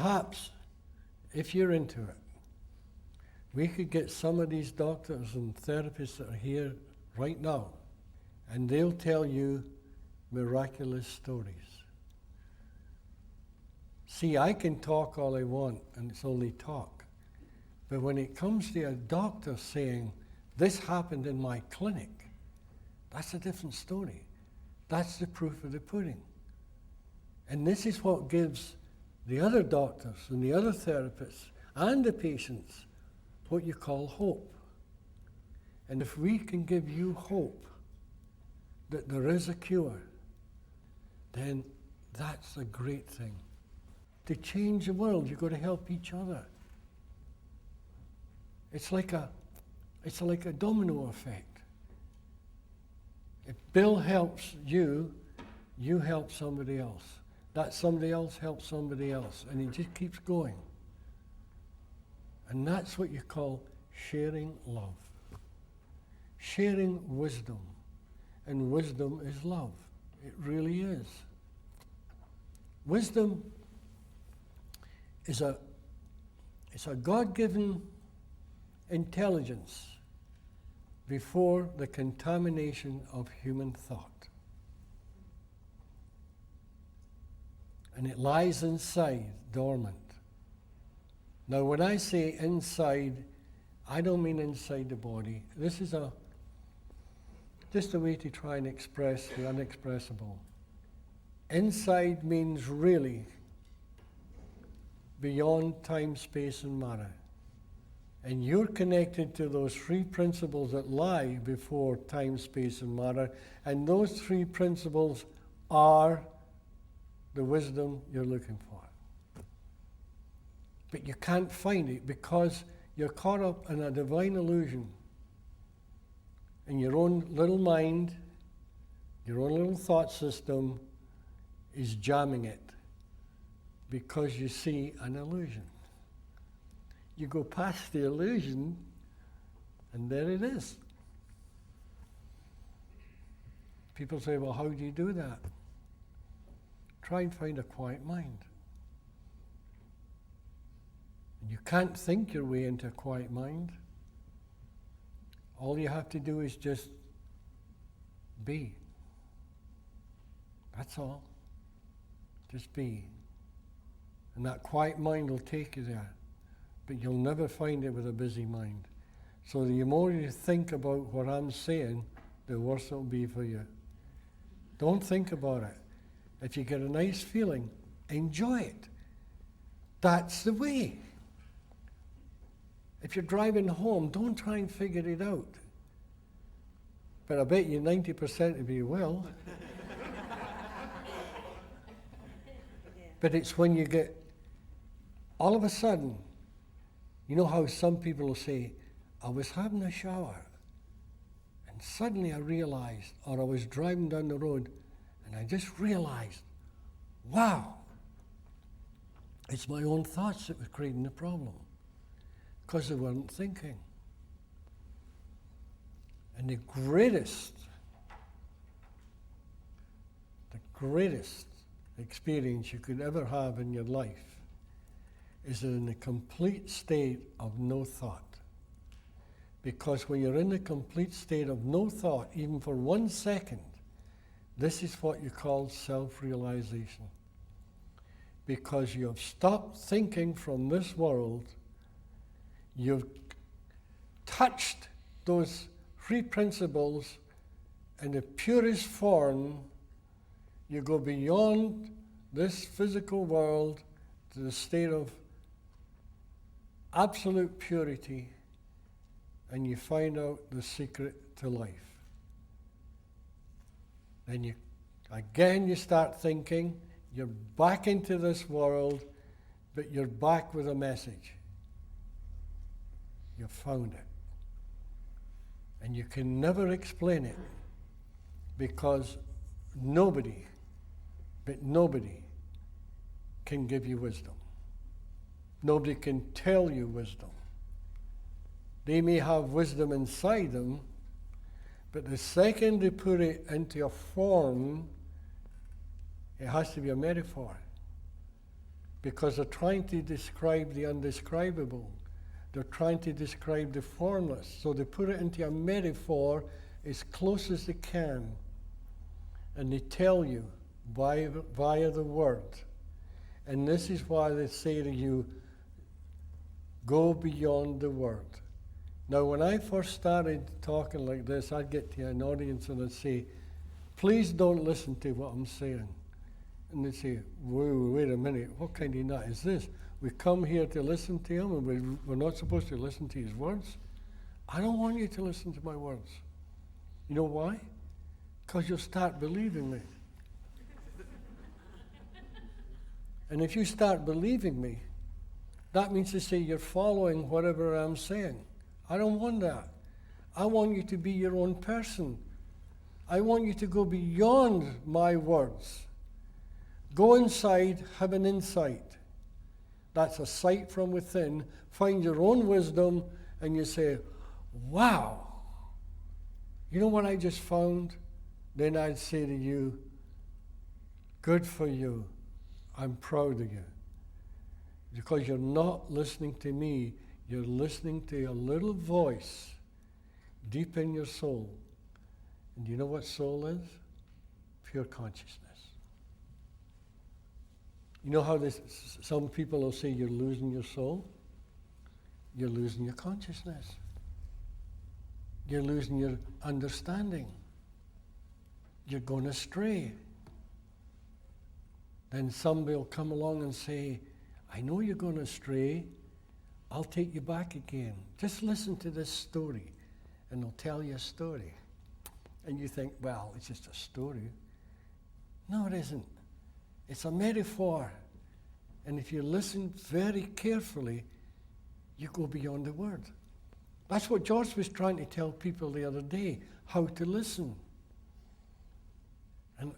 perhaps, if you're into it, we could get some of these doctors and therapists that are here right now, and they'll tell you miraculous stories. See, I can talk all I want, and it's only talk. But when it comes to a doctor saying, this happened in my clinic, that's a different story. That's the proof of the pudding. And this is what gives the other doctors and the other therapists and the patients what you call hope. And if we can give you hope that there is a cure, then that's a great thing. To change the world, you've got to help each other. It's like a domino effect. If Bill helps you, you help somebody else. That somebody else helps somebody else, and it just keeps going. And that's what you call sharing love. Sharing wisdom. And wisdom is love. It really is. Wisdom is a God-given intelligence before the contamination of human thought. And it lies inside, dormant. Now, when I say inside, I don't mean inside the body. This is just a way to try and express the unexpressible. Inside means really beyond time, space, and matter. And you're connected to those three principles that lie before time, space, and matter. And those three principles are the wisdom you're looking for. But you can't find it because you're caught up in a divine illusion. And your own little mind, your own little thought system is jamming it because you see an illusion. You go past the illusion, and there it is. People say, well, how do you do that? Try and find a quiet mind. You can't think your way into a quiet mind. All you have to do is just be. That's all. Just be. And that quiet mind will take you there. But you'll never find it with a busy mind. So the more you think about what I'm saying, the worse it'll be for you. Don't think about it. If you get a nice feeling, enjoy it. That's the way. If you're driving home, don't try and figure it out. But I bet you 90% of you will. But it's when you get, all of a sudden, you know how some people will say, I was having a shower, and suddenly I realized, or I was driving down the road, and I just realized, wow, it's my own thoughts that were creating the problem, because they weren't thinking. And the greatest experience you could ever have in your life is in a complete state of no thought. Because when you're in a complete state of no thought, even for 1 second, this is what you call self-realization. Because you have stopped thinking from this world, you've touched those three principles in the purest form. You go beyond this physical world to the state of absolute purity, and you find out the secret to life. Then you start thinking, you're back into this world, but you're back with a message. You found it. And you can never explain it, because nobody can give you wisdom. Nobody can tell you wisdom. They may have wisdom inside them, but the second they put it into a form, it has to be a metaphor. because they're trying to describe the undescribable. They're trying to describe the formless. So they put it into a metaphor as close as they can. And they tell you via the word. And this is why they say to you, go beyond the word. Now, when I first started talking like this, I'd get to an audience and I'd say, please don't listen to what I'm saying. And they'd say, wait a minute, what kind of nut is this? We come here to listen to him and we're not supposed to listen to his words? I don't want you to listen to my words. You know why? Because you'll start believing me. And if you start believing me, that means to say you're following whatever I'm saying. I don't want that. I want you to be your own person. I want you to go beyond my words. Go inside, have an insight. That's a sight from within. Find your own wisdom, and you say, wow, you know what I just found? Then I'd say to you, good for you. I'm proud of you. Because you're not listening to me, you're listening to a little voice deep in your soul. And do you know what soul is? Pure consciousness. You know how some people will say you're losing your soul? You're losing your consciousness. You're losing your understanding. You're going astray. Then somebody will come along and say, I know you're going astray. I'll take you back again. Just listen to this story, and they'll tell you a story. And you think, well, it's just a story. No, it isn't. It's a metaphor. And if you listen very carefully, you go beyond the word. That's what George was trying to tell people the other day, how to listen.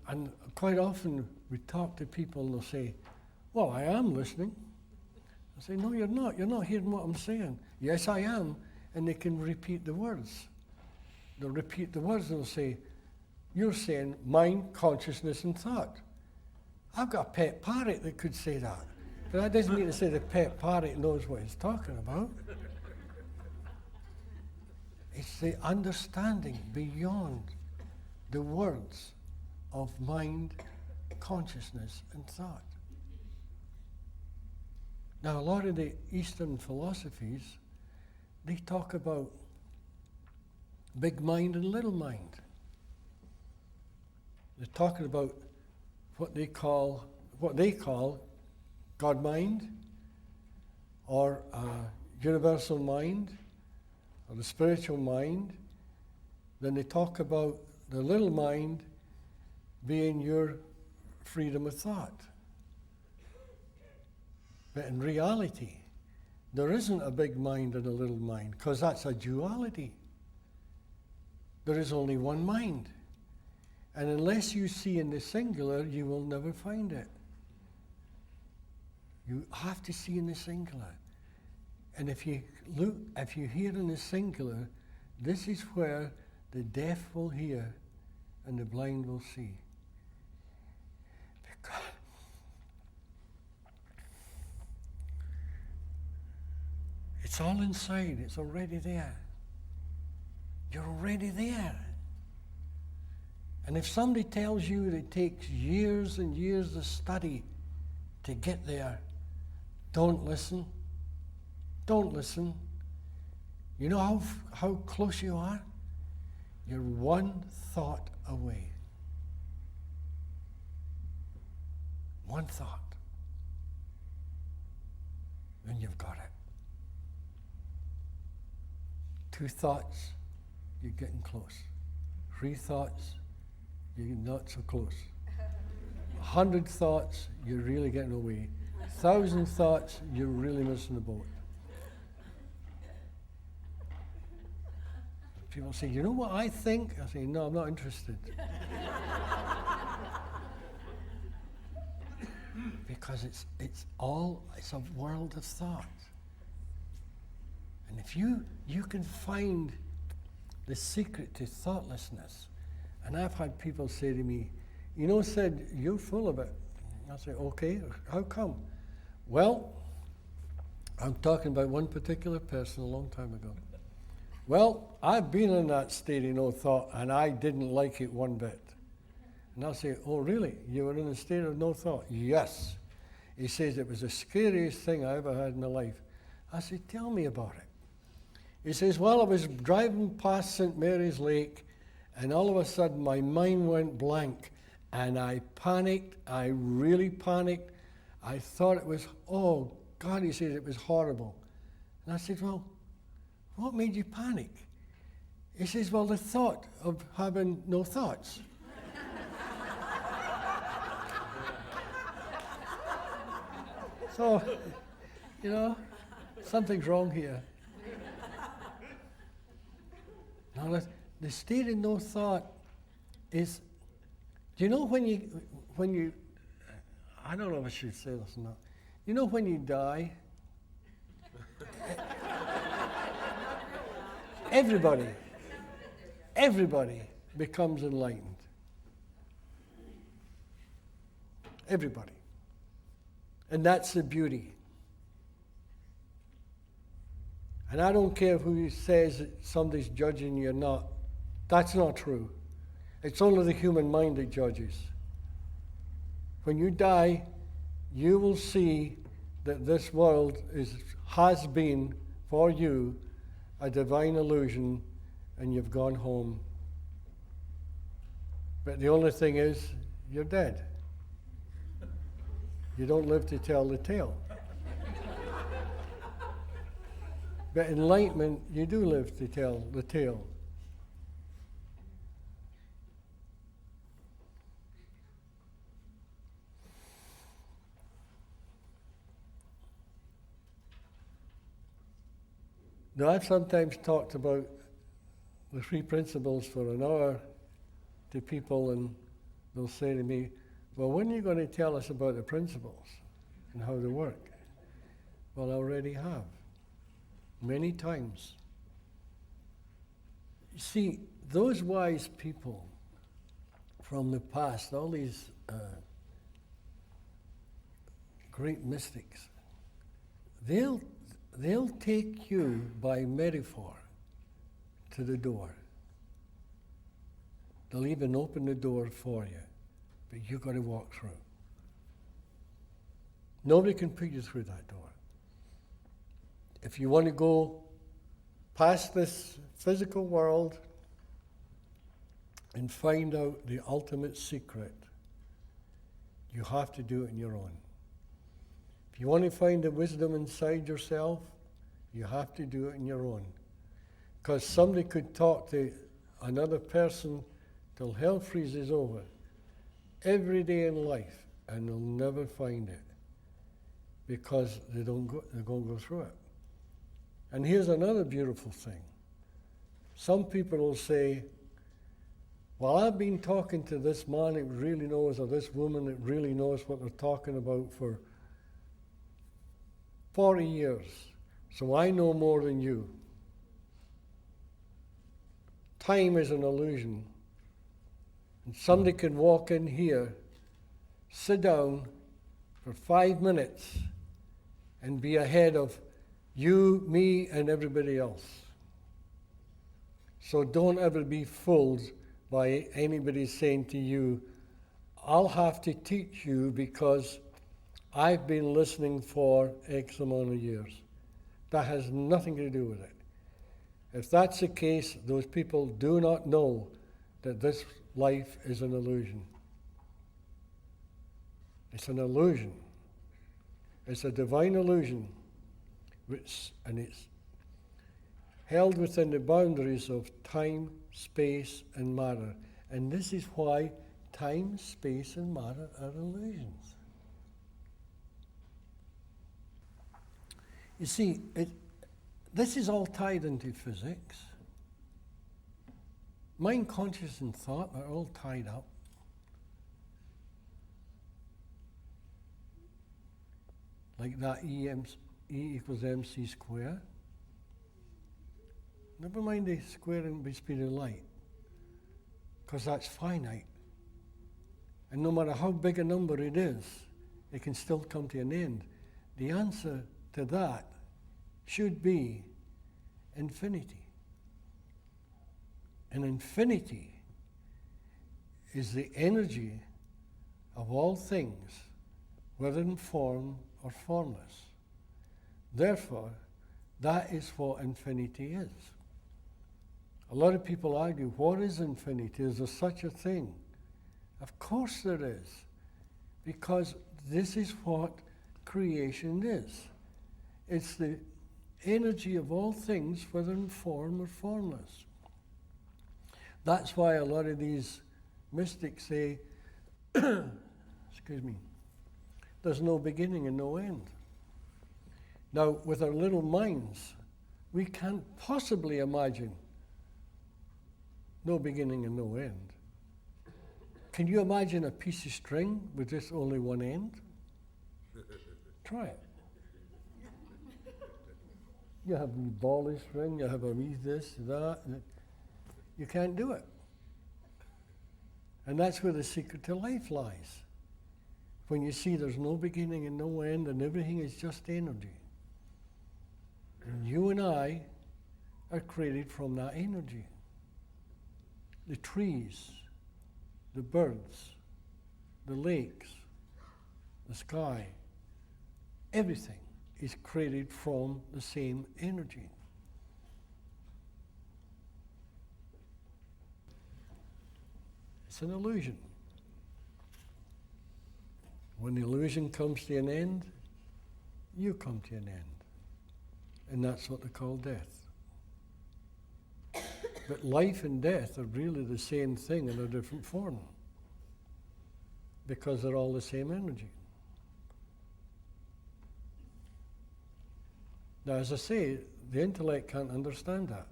And quite often we talk to people and they'll say, well, I am listening. I say, no, you're not. You're not hearing what I'm saying. Yes, I am. And they can repeat the words. They'll repeat the words and they'll say, you're saying mind, consciousness, and thought. I've got a pet parrot that could say that. But that doesn't mean to say the pet parrot knows what he's talking about. It's the understanding beyond the words of mind, consciousness, and thought. Now, a lot of the Eastern philosophies, they talk about big mind and little mind. They're talking about what they call God mind, or universal mind, or the spiritual mind. Then they talk about the little mind being your freedom of thought. But in reality, there isn't a big mind and a little mind, because that's a duality. There is only one mind. And unless you see in the singular, you will never find it. You have to see in the singular. And if you hear in the singular, this is where the deaf will hear and the blind will see. Because it's all inside. It's already there. You're already there. And if somebody tells you that it takes years and years of study to get there, don't listen. Don't listen. You know how close you are? You're one thought away. One thought. Then you've got it. 2 thoughts, you're getting close. 3 thoughts, you're not so close. 100 thoughts, you're really getting away. 1,000 thoughts, you're really missing the boat. People say, you know what I think? I say, no, I'm not interested. Because it's a world of thought. And if you can find the secret to thoughtlessness, and I've had people say to me, you know, Sid, you're full of it. I say, okay, how come? Well, I'm talking about one particular person a long time ago. Well, I've been in that state of no thought, and I didn't like it one bit. And I'll say, oh, really? You were in a state of no thought? Yes. He says, it was the scariest thing I ever had in my life. I said, tell me about it. He says, well, I was driving past St. Mary's Lake, and all of a sudden my mind went blank, and I panicked. I really panicked. I thought it was, oh, God, he says, it was horrible. And I said, well, what made you panic? He says, well, the thought of having no thoughts. So, something's wrong here. Now, the state of no thought is, do you know when you, I don't know if I should say this or not. You know when you die, everybody becomes enlightened. Everybody. And that's the beauty. And I don't care who says that somebody's judging you or not. That's not true. It's only the human mind that judges. When you die, you will see that this world has been, for you, a divine illusion, and you've gone home. But the only thing is, you're dead. You don't live to tell the tale. But enlightenment, you do live to tell the tale. Now, I've sometimes talked about the three principles for an hour to people, and they'll say to me, well, when are you going to tell us about the principles and how they work? Well, I already have, many times. You see, those wise people from the past, all these great mystics, they'll take you by metaphor to the door. They'll even open the door for you, but you've got to walk through. Nobody can put you through that door. If you want to go past this physical world and find out the ultimate secret, you have to do it on your own. If you want to find the wisdom inside yourself, you have to do it on your own. Because somebody could talk to another person till hell freezes over every day in life, and they'll never find it because they're going to go through it. And here's another beautiful thing. Some people will say, well, I've been talking to this man that really knows, or this woman that really knows what they're talking about for 40 years, so I know more than you. Time is an illusion. And somebody can walk in here, sit down for 5 minutes, and be ahead of you, me, and everybody else. So don't ever be fooled by anybody saying to you, I'll have to teach you because I've been listening for X amount of years. That has nothing to do with it. If that's the case, those people do not know that this life is an illusion. It's an illusion. It's a divine illusion, and it's held within the boundaries of time, space, and matter. And this is why time, space, and matter are illusions. You see, this is all tied into physics. Mind, conscious, and thought are all tied up. Like that E equals mc squared. Never mind the squaring by speed of light, because that's finite. And no matter how big a number it is, it can still come to an end. The answer to that should be infinity. And infinity is the energy of all things, whether in form or formless. Therefore, that is what infinity is. A lot of people argue, what is infinity? Is there such a thing? Of course there is, because this is what creation is. It's the energy of all things, whether in form or formless. That's why a lot of these mystics say, excuse me, there's no beginning and no end. Now, with our little minds, we can't possibly imagine no beginning and no end. Can you imagine a piece of string with just only one end? Try it. You have a ball of string, you have a wee this, that. You can't do it. And that's where the secret to life lies. When you see there's no beginning and no end and everything is just energy. And you and I are created from that energy. The trees, the birds, the lakes, the sky, everything is created from the same energy. It's an illusion. When the illusion comes to an end, you come to an end. And that's what they call death. But life and death are really the same thing in a different form, because they're all the same energy. Now, as I say, the intellect can't understand that,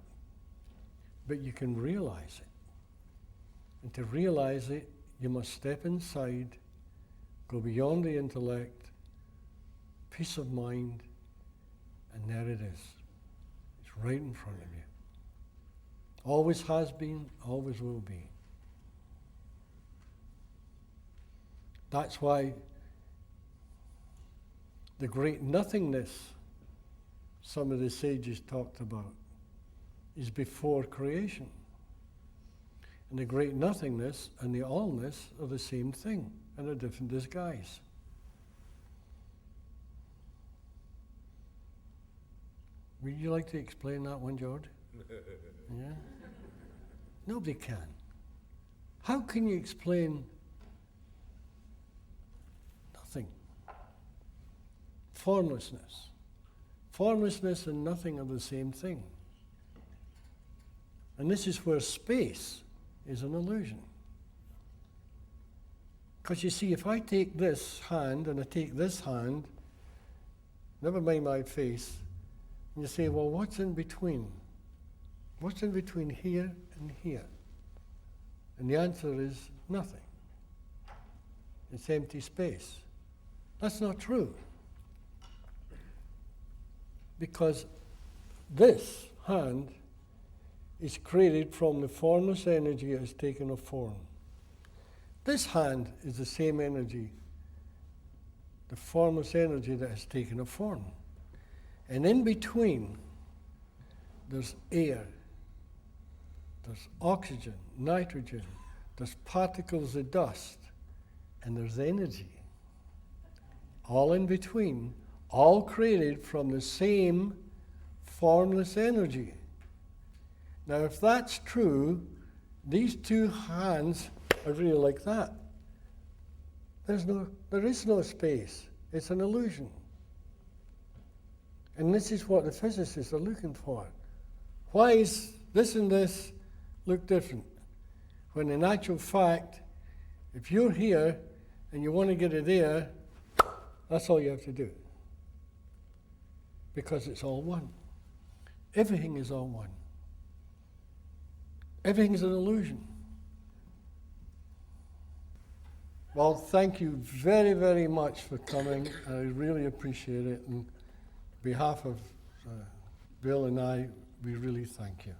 but you can realize it. And to realize it, you must step inside, go beyond the intellect, peace of mind, and there it is. It's right in front of you. Always has been, always will be. That's why the great nothingness some of the sages talked about is before creation. And the great nothingness and the allness are the same thing in a different disguise. Would you like to explain that one, George? Yeah? Nobody can. How can you explain nothing? Formlessness. Formlessness and nothing are the same thing. And this is where space is an illusion. Because you see, if I take this hand and I take this hand, never mind my face, and you say, well, what's in between? What's in between here and here? And the answer is nothing. It's empty space. That's not true. Because this hand is created from the formless energy that has taken a form. This hand is the same energy, the formless energy that has taken a form. And in between, there's air, there's oxygen, nitrogen, there's particles of dust, and there's energy. All in between, all created from the same formless energy. Now, if that's true, these two hands are really like that. There is no space. It's an illusion. And this is what the physicists are looking for. Why is this and this look different? When in actual fact, if you're here and you want to get it there, that's all you have to do. Because it's all one. Everything is all one. Everything is an illusion. Well, thank you very, very much for coming. I really appreciate it. And on behalf of Bill and I, we really thank you.